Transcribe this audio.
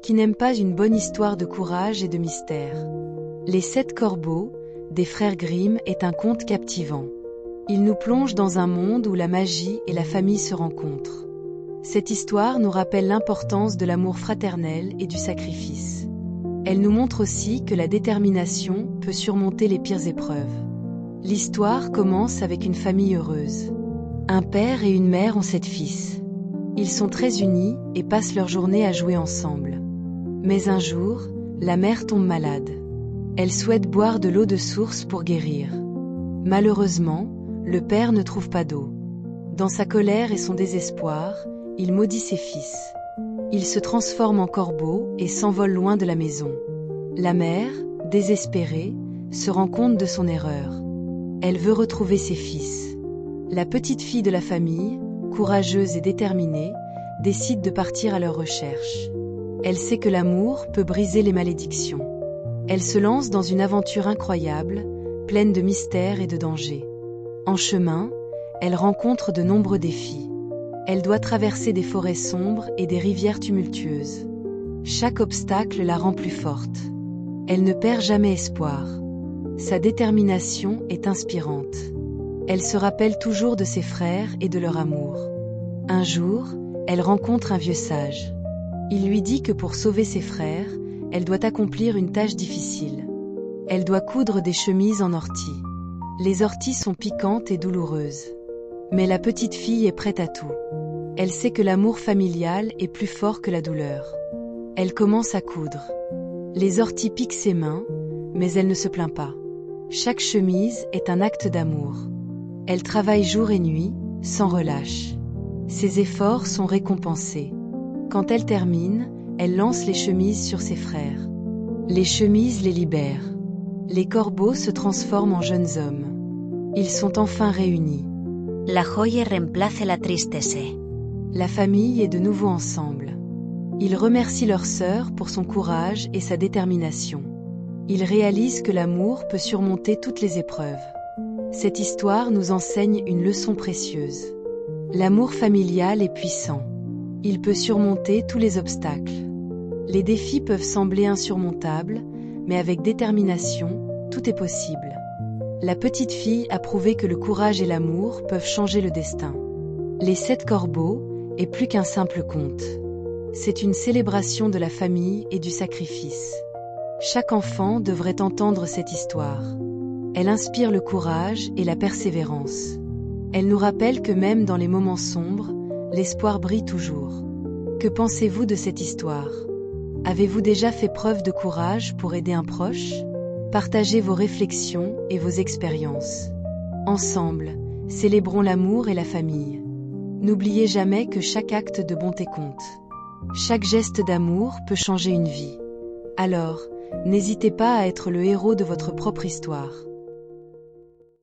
Qui n'aime pas une bonne histoire de courage et de mystère? Les 7 corbeaux, des frères Grimm, est un conte captivant. Il nous plonge dans un monde où la magie et la famille se rencontrent. Cette histoire nous rappelle l'importance de l'amour fraternel et du sacrifice. Elle nous montre aussi que la détermination peut surmonter les pires épreuves. L'histoire commence avec une famille heureuse. Un père et une mère ont 7 fils. Ils sont très unis et passent leur journée à jouer ensemble. Mais un jour, la mère tombe malade. Elle souhaite boire de l'eau de source pour guérir. Malheureusement, le père ne trouve pas d'eau. Dans sa colère et son désespoir, il maudit ses fils. Il se transforme en corbeau et s'envole loin de la maison. La mère, désespérée, se rend compte de son erreur. Elle veut retrouver ses fils. La petite fille de la famille, courageuse et déterminée, décide de partir à leur recherche. Elle sait que l'amour peut briser les malédictions. Elle se lance dans une aventure incroyable, pleine de mystères et de dangers. En chemin, elle rencontre de nombreux défis. Elle doit traverser des forêts sombres et des rivières tumultueuses. Chaque obstacle la rend plus forte. Elle ne perd jamais espoir. Sa détermination est inspirante. Elle se rappelle toujours de ses frères et de leur amour. Un jour, elle rencontre un vieux sage. Il lui dit que pour sauver ses frères, elle doit accomplir une tâche difficile. Elle doit coudre des chemises en ortie. Les orties sont piquantes et douloureuses. Mais la petite fille est prête à tout. Elle sait que l'amour familial est plus fort que la douleur. Elle commence à coudre. Les orties piquent ses mains, mais elle ne se plaint pas. Chaque chemise est un acte d'amour. Elle travaille jour et nuit, sans relâche. Ses efforts sont récompensés. Quand elle termine, elle lance les chemises sur ses frères. Les chemises les libèrent. Les corbeaux se transforment en jeunes hommes. Ils sont enfin réunis. La joya reemplace la tristesse. La famille est de nouveau ensemble. Ils remercient leur sœur pour son courage et sa détermination. Ils réalisent que l'amour peut surmonter toutes les épreuves. Cette histoire nous enseigne une leçon précieuse. L'amour familial est puissant. Il peut surmonter tous les obstacles. Les défis peuvent sembler insurmontables, mais avec détermination, tout est possible. La petite fille a prouvé que le courage et l'amour peuvent changer le destin. Les 7 corbeaux est plus qu'un simple conte. C'est une célébration de la famille et du sacrifice. Chaque enfant devrait entendre cette histoire. Elle inspire le courage et la persévérance. Elle nous rappelle que même dans les moments sombres, l'espoir brille toujours. Que pensez-vous de cette histoire? Avez-vous déjà fait preuve de courage pour aider un proche? Partagez vos réflexions et vos expériences. Ensemble, célébrons l'amour et la famille. N'oubliez jamais que chaque acte de bonté compte. Chaque geste d'amour peut changer une vie. Alors, n'hésitez pas à être le héros de votre propre histoire.